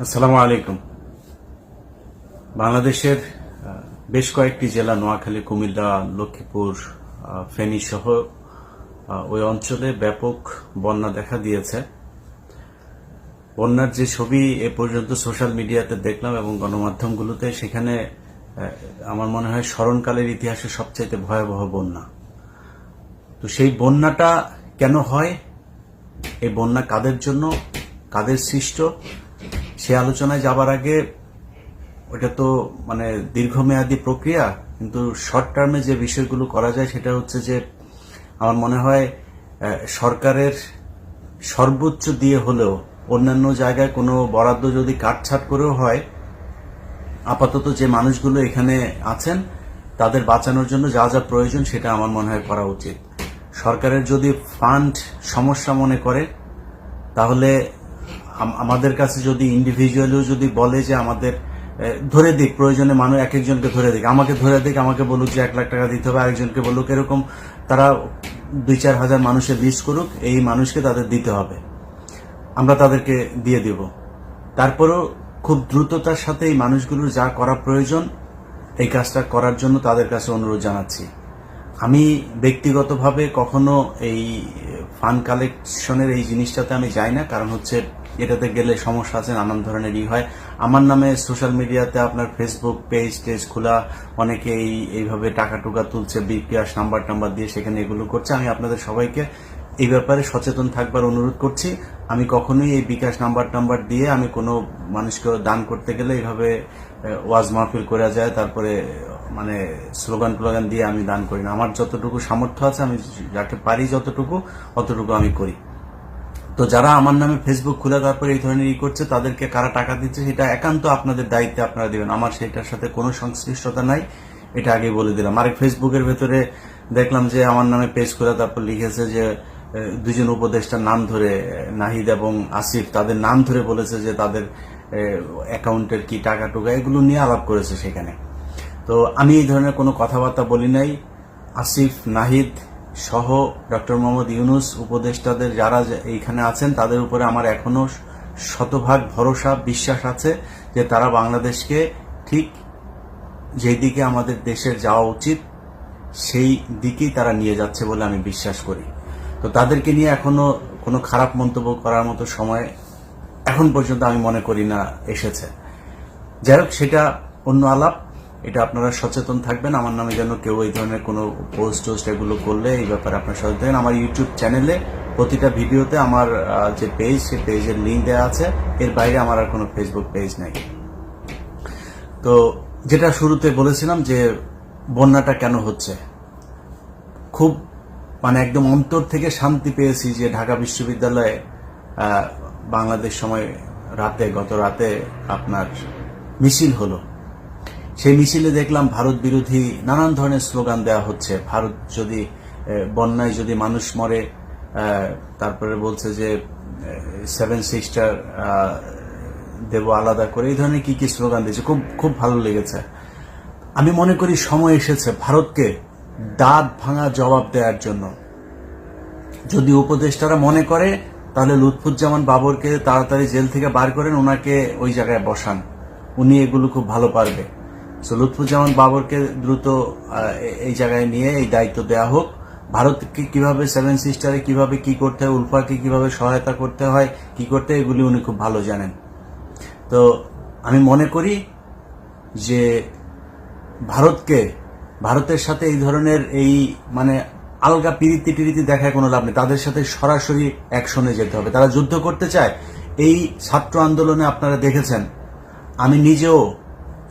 আসসালামু আলাইকুম। বাংলাদেশের বেশ কয়েকটি জেলা নোয়াখালী, কুমিল্লা, লক্ষ্মীপুর, ফেনী সহ ওই অঞ্চলে ব্যাপক বন্যা দেখা দিয়েছে। বন্যার যে ছবি এ পর্যন্ত সোশ্যাল মিডিয়াতে দেখলাম এবং গণমাধ্যমগুলোতে, সেখানে আমার মনে হয় স্মরণকালের ইতিহাসে সবচাইতে ভয়াবহ বন্যা। তো সেই বন্যাটা কেন হয়, এই বন্যা কাদের জন্য, কাদের সৃষ্ট, সে আলোচনায় যাবার আগে ওটা তো দীর্ঘমেয়াদী প্রক্রিয়া, কিন্তু শর্ট টার্মে যে বিষয়গুলো করা যায় সেটা হচ্ছে যে আমার মনে হয় সরকারের সর্বোচ্চ দিয়ে হলেও অন্যান্য জায়গায় কোনো বরাদ্দ যদি কাটছাট করেও হয়, আপাতত যে মানুষগুলো এখানে আছেন তাদের বাঁচানোর জন্য যা যা প্রয়োজন সেটা আমার মনে হয় করা উচিত। সরকারের যদি ফান্ড সমস্যা মনে করে, তাহলে আমাদের কাছে যদি ইন্ডিভিজুয়ালিও যদি বলে যে আমাদের ধরে দিক, প্রয়োজনে মানুষ এক একজনকে ধরে দিক, আমাকে ধরে দিক, আমাকে বলুক যে 1 লাখ টাকা দিতে হবে, আরেকজনকে বলুক, এরকম তারা 2-4 হাজার মানুষের লিস্ট করুক, এই মানুষকে তাদের দিতে হবে, আমরা তাদেরকে দিয়ে দিব। তারপরেও খুব দ্রুততার সাথে এই মানুষগুলোর যা করা প্রয়োজন এই কাজটা করার জন্য তাদের কাছে অনুরোধ জানাচ্ছি। আমি ব্যক্তিগতভাবে কখনো এই ফান্ড কালেকশনের এই জিনিসটাতে আমি যাই না, কারণ হচ্ছে এটাতে গেলে সমস্যা আছে, নানান ধরনের হয়। আমার নামে সোশ্যাল মিডিয়াতে আপনার ফেসবুক পেজ টেজ খোলা, অনেকে এইভাবে টাকা টুকা তুলছে, বিকাশ নাম্বার দিয়ে সেখানে এগুলো করছে। আমি আপনাদের সবাইকে এই ব্যাপারে সচেতন থাকবার অনুরোধ করছি। আমি কখনোই এই বিকাশ নাম্বার দিয়ে আমি কোনো মানুষকে দান করতে গেলে এইভাবে ওয়াজ মাহফিল করা যায়, তারপরে স্লোগান টোগান দিয়ে আমি দান করি না। আমার যতটুকু সামর্থ্য আছে, আমি যাকে পারি অতটুকু আমি করি। তো যারা আমার নামে ফেসবুক খুলে তারপরে এই ধরনের করছে, তাদেরকে কারা টাকা দিচ্ছে সেটা একান্ত আপনাদের দায়িত্বে আপনারা দিবেন। আমার সেটার সাথে কোনো সংশ্লিষ্টতা নাই, এটা আগে বলে দিলাম। আরেক ফেসবুকের ভেতরে দেখলাম যে আমার নামে পেজ খুলে তারপর লিখেছে যে 2 জন উপদেষ্টার নাম ধরে, নাহিদ এবং আসিফ, তাদের নাম ধরে বলেছে যে তাদের অ্যাকাউন্টের কি টাকা টুকা এগুলো নিয়ে আলাপ করেছে সেখানে। তো আমি এই ধরনের কোনো কথাবার্তা বলি নাই। আসিফ, নাহিদ সহ ডক্টর মোহাম্মদ ইউনূস উপদেষ্টাদের যারা এইখানে আছেন তাদের উপরে আমার এখনো শতভাগ ভরসা, বিশ্বাস আছে যে তারা বাংলাদেশকে ঠিক যেই দিকে আমাদের দেশের যাওয়া উচিত সেই দিকেই তারা নিয়ে যাচ্ছে বলে আমি বিশ্বাস করি। তো তাদেরকে নিয়ে এখনো কোনো খারাপ মন্তব্য করার মতো সময় এখন পর্যন্ত আমি মনে করি না এসেছে। যাই হোক, সেটা অন্য আলাপ। এটা আপনারা সচেতন থাকবেন, আমার নামে যেন কেউ এই ধরনের কোনো পোস্ট এগুলো করলে এই ব্যাপারে আপনারা সচেতন থাকবেন। আমার ইউটিউব চ্যানেলে প্রতিটা ভিডিওতে আমার যে পেজ, সেই পেজের লিঙ্ক দেওয়া আছে, এর বাইরে আমার আর কোনো ফেসবুক পেজ নেই। তো যেটা শুরুতে বলেছিলাম যে বন্যাটা কেন হচ্ছে, খুব একদম অন্তর থেকে শান্তি পেয়েছি যে ঢাকা বিশ্ববিদ্যালয়ে বাংলাদেশ সময় গত রাতে আপনার মিছিল হলো। সেই মিছিলে দেখলাম ভারত বিরোধী নানান ধরনের স্লোগান দেওয়া হচ্ছে। ভারত যদি বন্যায় যদি মানুষ মরে, তারপরে বলছে যে 7 সিস্টার দেব আলাদা করে, এই ধরনের কি কি স্লোগান দিয়েছে, খুব খুব ভালো লেগেছে। আমি মনে করি সময় এসেছে ভারতকে দাঁত ভাঙা জবাব দেওয়ার জন্য। যদি উপদেষ্টারা মনে করে তাহলে লুৎফুজ্জামান বাবরকে তাড়াতাড়ি জেল থেকে বার করেন, ওনাকে ওই জায়গায় বসান, উনি এগুলো খুব ভালো পারবে। লুৎফুজ্জামান বাবরকে দ্রুত এই জায়গায় নিয়ে এই দায়িত্ব দেওয়া হোক। ভারতকে কিভাবে 7 সিস্টারে কিভাবে কি করতে হয়, উলফাকে কিভাবে সহায়তা করতে হয়, কি করতে হয়, এগুলি উনি খুব ভালো জানেন। তো আমি মনে করি যে ভারতের সাথে এই ধরনের এই আলগা পিরিতি দেখায় কোনো লাভ নেই। তাদের সাথে সরাসরি অ্যাকশনে যেতে হবে। তারা যুদ্ধ করতে চায়। এই ছাত্র আন্দোলনে আপনারা দেখেছেন, আমি নিজেও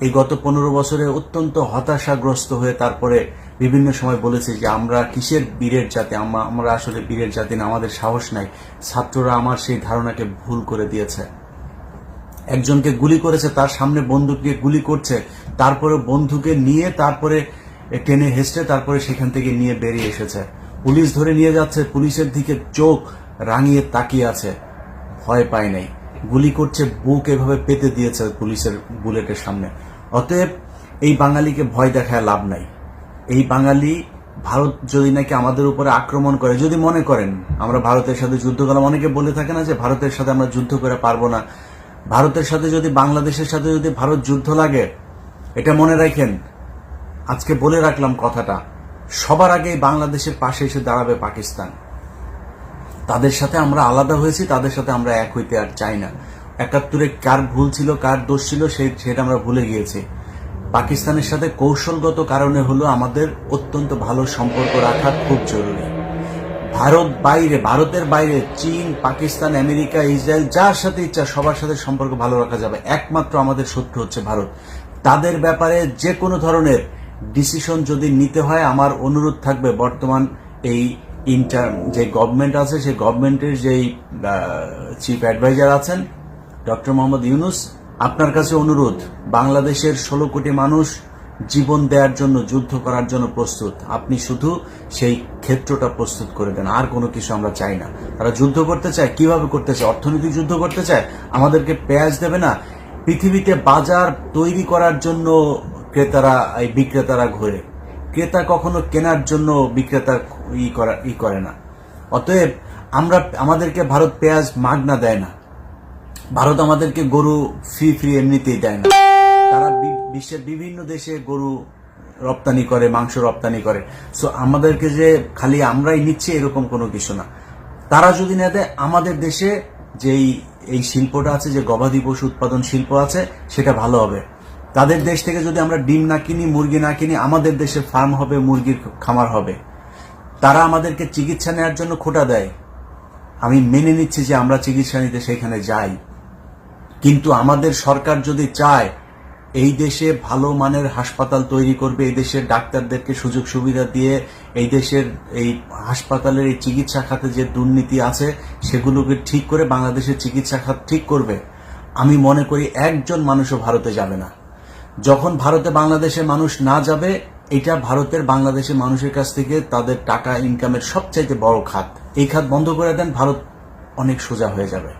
এই গত 15 বছরে অত্যন্ত হতাশাগ্রস্ত হয়ে তারপরে বিভিন্ন সময় বলেছি যে আমরা কিসের বীরের জাতি, আমরা আসলে বীরের জাতি না, আমাদের সাহস নাই। ছাত্ররা আমার সেই ধারণাকে ভুল করে দিয়েছে। একজনকে গুলি করেছে, তার সামনে বন্দুক দিয়ে গুলি করছে, তারপরে বন্ধুকে নিয়ে তারপরে টেনে হেসড়ে তারপরে সেখান থেকে নিয়ে বেরিয়ে এসেছে। পুলিশ ধরে নিয়ে যাচ্ছে, পুলিশের দিকে চোখ রাঙিয়ে তাকিয়ে আছে, ভয় পায় নাই। গুলি করছে, বুক এভাবে পেতে দিয়েছে পুলিশের বুলেটের সামনে। অতএব এই বাঙালিকে ভয় দেখায় লাভ নাই। এই বাঙালি ভারত যদি নাকি আমাদের উপরে আক্রমণ করে, যদি মনে করেন আমরা ভারতের সাথে যুদ্ধ করলাম, অনেকে বলে থাকে না যে ভারতের সাথে আমরা যুদ্ধ করে পারবো না, ভারতের সাথে যদি, বাংলাদেশের সাথে যদি ভারত যুদ্ধ লাগে, এটা মনে রাখেন, আজকে বলে রাখলাম কথাটা, সবার আগে বাংলাদেশের পাশে এসে দাঁড়াবে পাকিস্তান। তাদের সাথে আমরা আলাদা হয়েছি, তাদের সাথে আমরা এক হইতে আর চাই না। ৭১-এ কার ভুল ছিল, কার দোষ ছিল, সেটা আমরা ভুলে গিয়েছি। পাকিস্তানের সাথে কৌশলগত কারণে হলো আমাদের অত্যন্ত ভালো সম্পর্ক রাখা খুব জরুরি। ভারতের বাইরে চীন, পাকিস্তান, আমেরিকা, ইসরায়েল, যার সাথে ইচ্ছা সবার সাথে সম্পর্ক ভালো রাখা যাবে। একমাত্র আমাদের শত্রু হচ্ছে ভারত। তাদের ব্যাপারে যে কোনো ধরনের ডিসিশন যদি নিতে হয়, আমার অনুরোধ থাকবে বর্তমান এই যে গভর্নমেন্ট আছে, সেই গভর্নমেন্টের যেই চিফ অ্যাডভাইজার আছেন ডক্টর মোহাম্মদ ইউনূস, আপনার কাছে অনুরোধ, বাংলাদেশের 16 কোটি মানুষ জীবন দেওয়ার জন্য, যুদ্ধ করার জন্য প্রস্তুত। আপনি শুধু সেই ক্ষেত্রটা প্রস্তুত করে দেন, আর কোনো কিছু আমরা চাই না। তারা যুদ্ধ করতে চায়, কিভাবে করতে চায়? অর্থনৈতিক যুদ্ধ করতে চায়, আমাদেরকে পেঁয়াজ দেবে না। পৃথিবীতে বাজার তৈরি করার জন্য বিক্রেতারা ঘোরে। ক্রেতা কখনো কেনার জন্য বিক্রেতা করে না। অতএব আমাদেরকে ভারত পেঁয়াজ মাগনা দেয় না, ভারত আমাদেরকে গরু ফ্রি এমনিতেই দেয় না। তারা বিশ্বের বিভিন্ন দেশে গরু রপ্তানি করে, মাংস রপ্তানি করে। সো আমাদেরকে যে খালি আমরাই নিচ্ছি এরকম কোনো কিছু না। তারা যদি না দেয়, আমাদের দেশে যেই এই শিল্পটা আছে, যে গবাদি পশু উৎপাদন শিল্প আছে, সেটা ভালো হবে। তাদের দেশ থেকে যদি আমরা ডিম না কিনি, মুরগি না কিনি, আমাদের দেশে ফার্ম হবে, মুরগির খামার হবে। তারা আমাদেরকে চিকিৎসা নেওয়ার জন্য খোটা দেয়, আমি মেনে নিচ্ছি যে আমরা চিকিৎসা নিতে সেখানে যাই। কিন্তু আমাদের সরকার যদি চায় এই দেশে ভালো মানের হাসপাতাল তৈরি করবে, এই দেশের ডাক্তারদেরকে সুযোগ সুবিধা দিয়ে এই দেশের এই হাসপাতালের এই চিকিৎসা খাতে যে দুর্নীতি আছে সেগুলোকে ঠিক করে বাংলাদেশের চিকিৎসা খাত ঠিক করবে, আমি মনে করি একজন মানুষও ভারতে যাবে না। যখন ভারতে বাংলাদেশের মানুষ না যাবে, এটা ভারতের বাংলাদেশের মানুষের কাছ থেকে তাদের টাকা ইনকামের সবচাইতে বড় খাত। এই খাত বন্ধ করে দেন, ভারত অনেক সোজা হয়ে যাবে।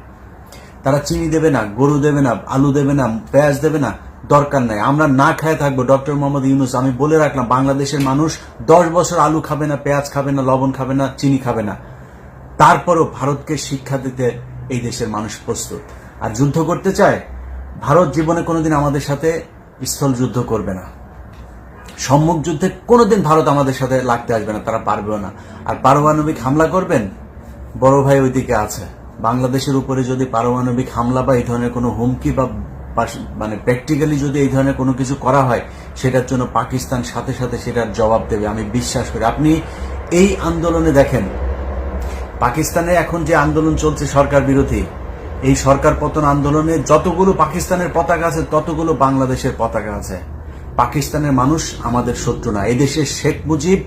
তারা চিনি দেবে না, গরু দেবে না, আলু দেবে না, পেঁয়াজ দেবে না, দরকার নাই। আমরা না খেয়ে থাকবো। ডক্টর মোহাম্মদ ইউনূস, আমি বলে রাখলাম, বাংলাদেশের মানুষ 10 বছর আলু খাবে না, পেঁয়াজ খাবে না, লবণ খাবে না, চিনি খাবে না। তারপরও ভারতকে শিক্ষা দিতে এই দেশের মানুষ প্রস্তুত। আর যুদ্ধ করতে চায়, ভারত জীবনে কোনোদিন আমাদের সাথে স্থল যুদ্ধ করবে না। সম্মুখ যুদ্ধে কোনোদিন ভারত আমাদের সাথে লাগতে আসবে না, তারা পারবেও না। আর পারমাণবিক হামলা করবেন, বড় ভাই ওইদিকে আছে। বাংলাদেশের উপরে যদি পারমাণবিক হামলা বা এই ধরনের কোনো হুমকি বা মানে প্র্যাকটিক্যালি যদি এই ধরনের কোনো কিছু করা হয়, সেটার জন্য পাকিস্তান সাথে সাথে সেটার জবাব দেবে, আমি বিশ্বাস করি। আপনি এই আন্দোলনে দেখেন, পাকিস্তানে এখন যে আন্দোলন চলছে সরকার বিরোধী, এই সরকার পতন আন্দোলনে যতগুলো পাকিস্তানের পতাকা আছে ততগুলো বাংলাদেশের পতাকা আছে। পাকিস্তানের মানুষ আমাদের শত্রু না। এদেশের শেখ মুজিব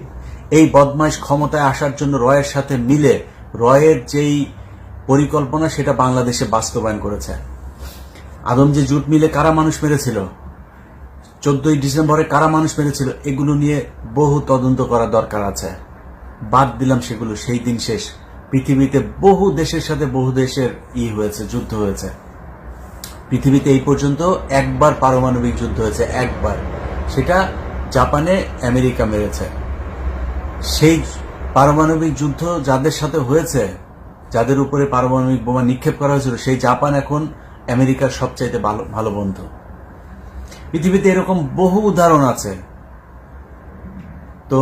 এই বদমাইশ ক্ষমতায় আসার জন্য রয়ের সাথে মিলে রয়ের যেই পরিকল্পনা সেটা বাংলাদেশে বাস্তবায়ন করেছে। আদমজি জুট মিলে কারা মানুষ মেরেছিল, 14ই ডিসেম্বরে কারা মানুষ মেরেছিল, এগুলো নিয়ে বহু তদন্ত করা দরকার আছে। বাদ দিলাম সেগুলো, সেই দিন শেষ। পৃথিবীতে বহু দেশের সাথে বহু দেশের হয়েছে, যুদ্ধ হয়েছে। পৃথিবীতে এই পর্যন্ত একবার পারমাণবিক যুদ্ধ হয়েছে, একবার। সেটা জাপানে আমেরিকা মেরেছে। সেই পারমাণবিক যুদ্ধ যাদের সাথে হয়েছে, যাদের উপরে পারমাণবিক বোমা নিক্ষেপ করা হয়েছিল, সেই জাপান এখন আমেরিকার সবচাইতে ভালো বন্ধু। পৃথিবীতে এরকম বহু উদাহরণ আছে। তো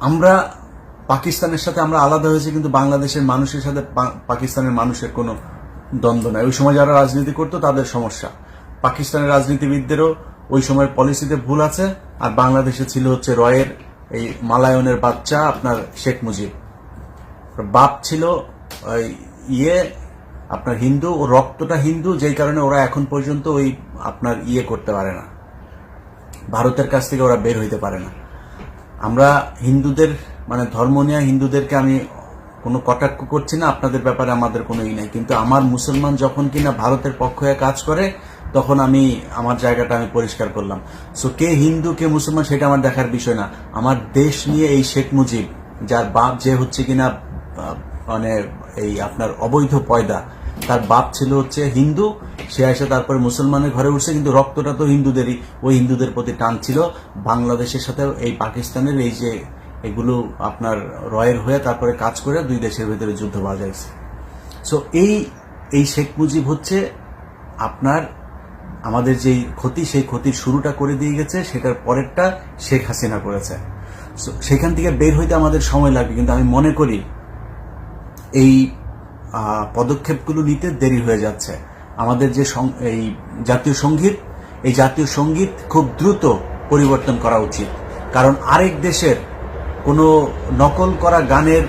আমরা পাকিস্তানের সাথে আমরা আলাদা হয়েছি, কিন্তু বাংলাদেশের মানুষের সাথে পাকিস্তানের মানুষের কোনো দ্বন্দ্ব নাই। ওই সময় যারা রাজনীতি করতো তাদের সমস্যা, পাকিস্তানের রাজনীতিবিদদেরও ওই সময়ের পলিসিতে ভুল আছে। আর বাংলাদেশে ছিল হচ্ছে রয়ের এই মালায়নের বাচ্চা আপনার শেখ মুজিব, বাপ ছিল আপনার হিন্দু, ও রক্তটা হিন্দু, যেই কারণে ওরা এখন পর্যন্ত ওই আপনার করতে পারে না, ভারতের কাছ থেকে ওরা বের হইতে পারে না। আমরা হিন্দুদের মানে ধর্ম নিয়ে হিন্দুদেরকে আমি কোনো কটাক্ষ করছি না, আপনাদের ব্যাপারে আমাদের কোনো নাই। কিন্তু আমার মুসলমান যখন কিনা ভারতের পক্ষ হয়ে কাজ করে, তখন আমি আমার জায়গাটা আমি পরিষ্কার করলাম। সো কে হিন্দু কে মুসলমান সেটা আমার দেখার বিষয় না। আমার দেশ নিয়ে এই শেখ মুজিব, যার বাপ যে হচ্ছে কিনা মানে এই আপনার অবৈধ পয়দা, তার বাপ ছিল হচ্ছে হিন্দু, সে এসে তারপরে মুসলমানের ঘরে উঠছে, কিন্তু রক্তটা তো হিন্দুদেরই। ওই হিন্দুদের প্রতি টান ছিল। বাংলাদেশের সাথে এই পাকিস্তানের এই যে এগুলো আপনার রয়ের হয়ে তারপরে কাজ করে দুই দেশের ভিতরে যুদ্ধ বাজাইছে। সো এই শেখ মুজিব হচ্ছে আপনার আমাদের যেই ক্ষতি, সেই ক্ষতির শুরুটা করে দিয়ে গেছে, সেটার পরেরটা শেখ হাসিনা করেছে। সেখান থেকে বের হইতে আমাদের সময় লাগবে, কিন্তু আমি মনে করি এই পদক্ষেপগুলো নিতে দেরি হয়ে যাচ্ছে। আমাদের যে এই জাতীয় সঙ্গীত, এই জাতীয় সঙ্গীত খুব দ্রুত পরিবর্তন করা উচিত। কারণ আরেক দেশের কোনো নকল করা গানের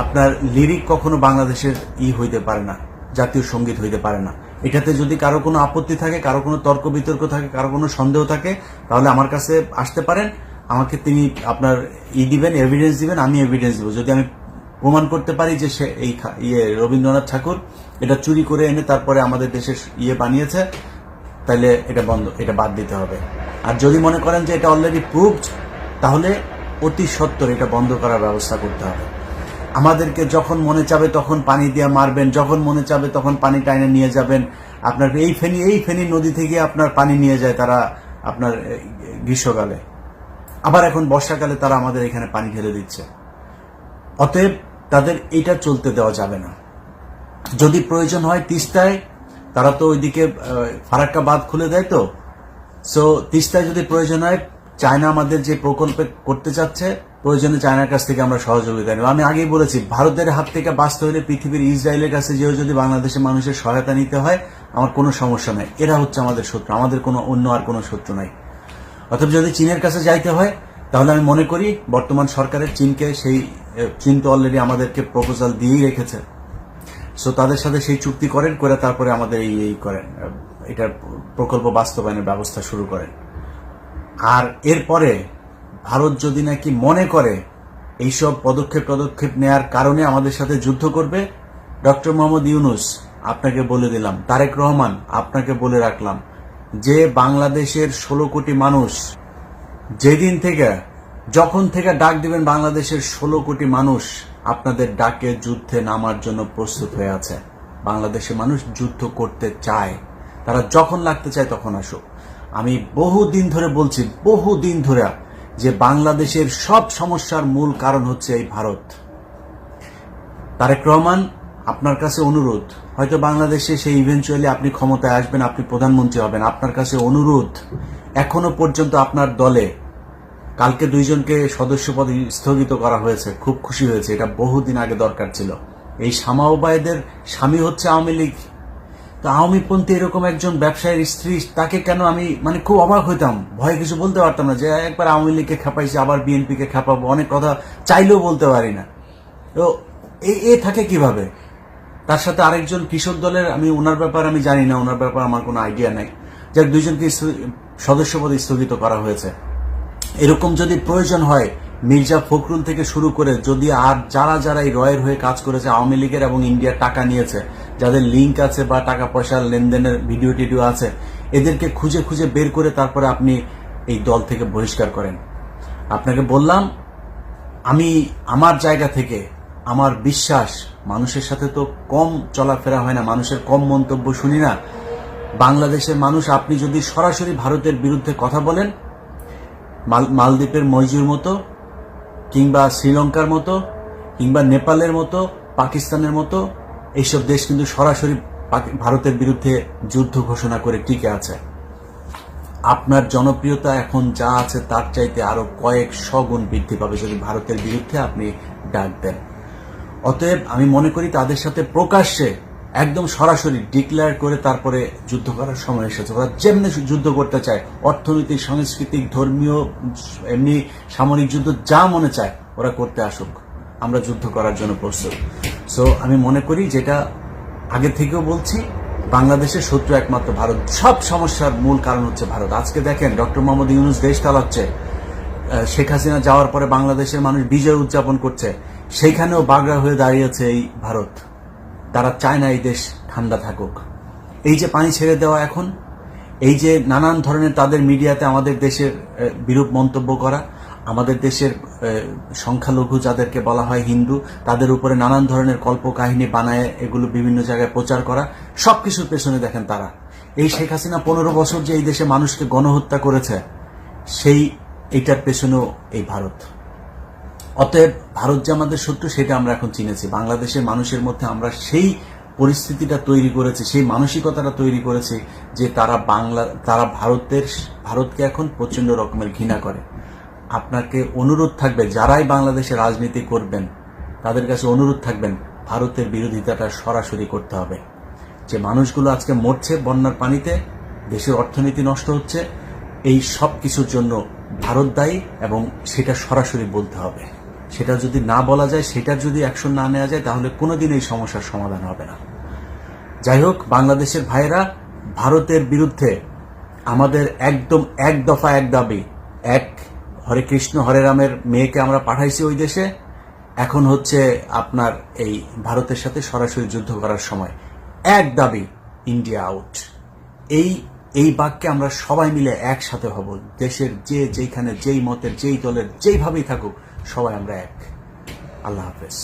আপনার লিরিক কখনো বাংলাদেশের হইতে পারে না, জাতীয় সঙ্গীত হইতে পারে না। এটাতে যদি কারো কোনো আপত্তি থাকে, কারো কোনো তর্ক বিতর্ক থাকে, কারো কোনো সন্দেহ থাকে, তাহলে আমার কাছে আসতে পারেন। আমাকে তিনি আপনার দিবেন, এভিডেন্স দিবেন, আমি এভিডেন্স দিব। যদি আমি প্রমাণ করতে পারি যে সে এই রবীন্দ্রনাথ ঠাকুর এটা চুরি করে এনে তারপরে আমাদের দেশের বানিয়েছে, তাহলে এটা বন্ধ, এটা বাদ দিতে হবে। আর যদি মনে করেন যে এটা অলরেডি প্রুভড, তাহলে অতি সত্বর এটা বন্ধ করার ব্যবস্থা করতে হবে। আমাদেরকে যখন মনে চাবে তখন পানি দিয়ে মারবেন, যখন মনে চাবে তখন পানি টাইনে নিয়ে যাবেন। আপনার এই ফেনী নদী থেকে আপনার পানি নিয়ে যায় তারা আপনার গ্রীষ্মকালে, আবার এখন বর্ষাকালে তারা আমাদের এখানে পানি ঢেলে দিচ্ছে। অতএব তাদের এটা চলতে দেওয়া যাবে না। যদি প্রয়োজন হয় তিস্তায়, তারা তো ওইদিকে ফারাক্কা বাঁধ খুলে দেয়, তো সো তিস্তায় যদি প্রয়োজন হয়, চায়না আমাদের যে প্রকল্পে করতে চাচ্ছে, প্রয়োজনে চায়নার কাছ থেকে আমরা সহযোগিতা নেব। আমি আগেই বলেছি, ভারতের হাত থেকে বাঁচতে হলে পৃথিবীর ইসরায়েলের কাছে যেও যদি বাংলাদেশের মানুষের সহায়তা নিতে হয়, আমার কোনো সমস্যা নাই। এরা হচ্ছে আমাদের শত্রু, আমাদের কোনো অন্য আর কোনো শত্রু নাই। অথবা যদি চীনের কাছে যাইতে হয়, তাহলে আমি মনে করি বর্তমান সরকারের চীন তো অলরেডি আমাদেরকে প্রপোজাল দিয়েই রেখেছে। সো তাদের সাথে সেই চুক্তি করেন, করে তারপরে আমাদের এই করেন, এটার প্রকল্প বাস্তবায়নের ব্যবস্থা শুরু করেন। আর এরপরে ভারত যদি নাকি মনে করে এইসব পদক্ষেপ নেয়ার কারণে আমাদের সাথে যুদ্ধ করবে, ডক্টর মোহাম্মদ ইউনূস আপনাকে বলে দিলাম, তারেক রহমান আপনাকে বলে রাখলাম, যে বাংলাদেশের 16 কোটি মানুষ যেদিন থেকে যখন থেকে ডাক দিবেন, বাংলাদেশের 16 কোটি মানুষ আপনাদের ডাকে যুদ্ধে নামার জন্য প্রস্তুত হয়ে আছে। বাংলাদেশের মানুষ যুদ্ধ করতে চায়, তারা যখন লাগতে চায় তখন আসুক। আমি বহুদিন ধরে বলছি, বহুদিন ধরে, যে বাংলাদেশের সব সমস্যার মূল কারণ হচ্ছে এই ভারত। তারেক রহমান, আপনার কাছে অনুরোধ, হয়তো বাংলাদেশে সেই ইভেন্চুয়ালি আপনি ক্ষমতায় আসবেন, আপনি প্রধানমন্ত্রী হবেন, আপনার কাছে অনুরোধ, এখনো পর্যন্ত আপনার দলে কালকে 2 জনকে সদস্যপদ স্থগিত করা হয়েছে, খুব খুশি হয়েছে, এটা বহুদিন আগে দরকার ছিল। এই শামা ওবায়েদের স্বামী হচ্ছে আওয়ামী লীগ, তো আওয়ামীপন্থী এরকম একজন ব্যবসায়ীর স্ত্রী, তাকে কেন আমি খুব অবাক হইতাম, ভয়ে কিছু বলতে পারতাম না, যে একবার আওয়ামী লীগকে খেপাইছে, আবার বিএনপিকে খেপাবো, অনেক কথা চাইলেও বলতে পারি না। তো এ থাকে কিভাবে? তার সাথে আরেকজন কৃষক দলের, আমি ওনার ব্যাপার আমি জানি না, ওনার ব্যাপার আমার কোনো আইডিয়া নাই, যার 2 জনকে সদস্যপদ স্থগিত করা হয়েছে। এরকম যদি প্রয়োজন হয়, মির্জা ফখরুল থেকে শুরু করে যদি আর যারা এই রয়ের হয়ে কাজ করেছে, আওয়ামী লীগের এবং ইন্ডিয়ার টাকা নিয়েছে, যাদের লিঙ্ক আছে বা টাকা পয়সার লেনদেনের ভিডিও আছে, এদেরকে খুঁজে খুঁজে বের করে তারপরে আপনি এই দল থেকে বহিষ্কার করেন। আপনাকে বললাম, আমি আমার জায়গা থেকে আমার বিশ্বাস, মানুষের সাথে তো কম চলাফেরা হয় না, মানুষের কম মন্তব্য শুনি না। বাংলাদেশের মানুষ, আপনি যদি সরাসরি ভারতের বিরুদ্ধে কথা বলেন, মালদ্বীপের মইজুর মতো, কিংবা শ্রীলঙ্কার মতো, কিংবা নেপালের মতো, পাকিস্তানের মতো, এইসব দেশ কিন্তু সরাসরি ভারতের বিরুদ্ধে যুদ্ধ ঘোষণা করে টিকে আছে। আপনার জনপ্রিয়তা এখন যা আছে তার চাইতে আরো কয়েকশো গুণ বৃদ্ধি পাবে যদি ভারতের বিরুদ্ধে আপনি ডাক দেন। অতএব আমি মনে করি তাদের সাথে প্রকাশ্যে একদম সরাসরি ডিক্লেয়ার করে তারপরে যুদ্ধ করার সময় এসেছে। ওরা যেমনি যুদ্ধ করতে চায়, অর্থনৈতিক, সাংস্কৃতিক, ধর্মীয়, এমনি সামরিক যুদ্ধ যা মনে চায় ওরা করতে আসুক, আমরা যুদ্ধ করার জন্য প্রস্তুত। সো আমি মনে করি, যেটা আগে থেকেও বলছি, বাংলাদেশের শত্রু একমাত্র ভারত। সব সমস্যার মূল কারণ হচ্ছে ভারত। আজকে দেখেন ডক্টর মোহাম্মদ ইউনূস দেশ চালাচ্ছে, শেখ হাসিনা যাওয়ার পরে বাংলাদেশের মানুষ বিজয় উদযাপন করছে, সেইখানেও বাগড়া হয়ে দাঁড়িয়েছে এই ভারত। তারা চায় না এই দেশ ঠান্ডা থাকুক। এই যে পানি ছেড়ে দেওয়া এখন, এই যে নানান ধরনের তাদের মিডিয়াতে আমাদের দেশের বিরূপ মন্তব্য করা, আমাদের দেশের সংখ্যালঘু যাদেরকে বলা হয় হিন্দু, তাদের উপরে নানান ধরনের কল্পকাহিনী বানায় এগুলো বিভিন্ন জায়গায় প্রচার করা, সবকিছুর পেছনে দেখেন তারা। এই শেখ হাসিনা 15 বছর যে এই দেশে মানুষকে গণহত্যা করেছে, এইটার পেছনেও এই ভারত। অতএব ভারত যে আমাদের শত্রু সেটা আমরা এখন চিনেছি। বাংলাদেশের মানুষের মধ্যে আমরা সেই পরিস্থিতিটা তৈরি করেছে, সেই মানসিকতাটা তৈরি করেছে যে তারা ভারতকে এখন প্রচন্ড রকমের ঘৃণা করে। আপনাকে অনুরোধ থাকবে, যারাই বাংলাদেশে রাজনীতি করবেন তাদের কাছে অনুরোধ থাকবেন, ভারতের বিরোধিতাটা সরাসরি করতে হবে। যে মানুষগুলো আজকে মরছে বন্যার পানিতে, দেশের অর্থনীতি নষ্ট হচ্ছে, এই সব কিছুর জন্য ভারত দায়ী এবং সেটা সরাসরি বলতে হবে। সেটা যদি না বলা যায়, সেটার যদি অ্যাকশন না নেওয়া যায়, তাহলে কোনোদিন এই সমস্যার সমাধান হবে না। যাই হোক, বাংলাদেশের ভাইয়েরা, ভারতের বিরুদ্ধে আমাদের একদম এক দফা এক দাবি। এক, হরে কৃষ্ণ হরে রামের মেয়েকে আমরা পাঠাইছি ওই দেশে, এখন হচ্ছে আপনার এই ভারতের সাথে সরাসরি যুদ্ধ করার সময়। এক দাবি, ইন্ডিয়া আউট। এই বাক্যে আমরা সবাই মিলে একসাথে হব। দেশের যেখানে যেই মতের, যেই দলের, যেইভাবেই থাকুক, সবাই আমরা এক। আল্লাহ হাফেজ।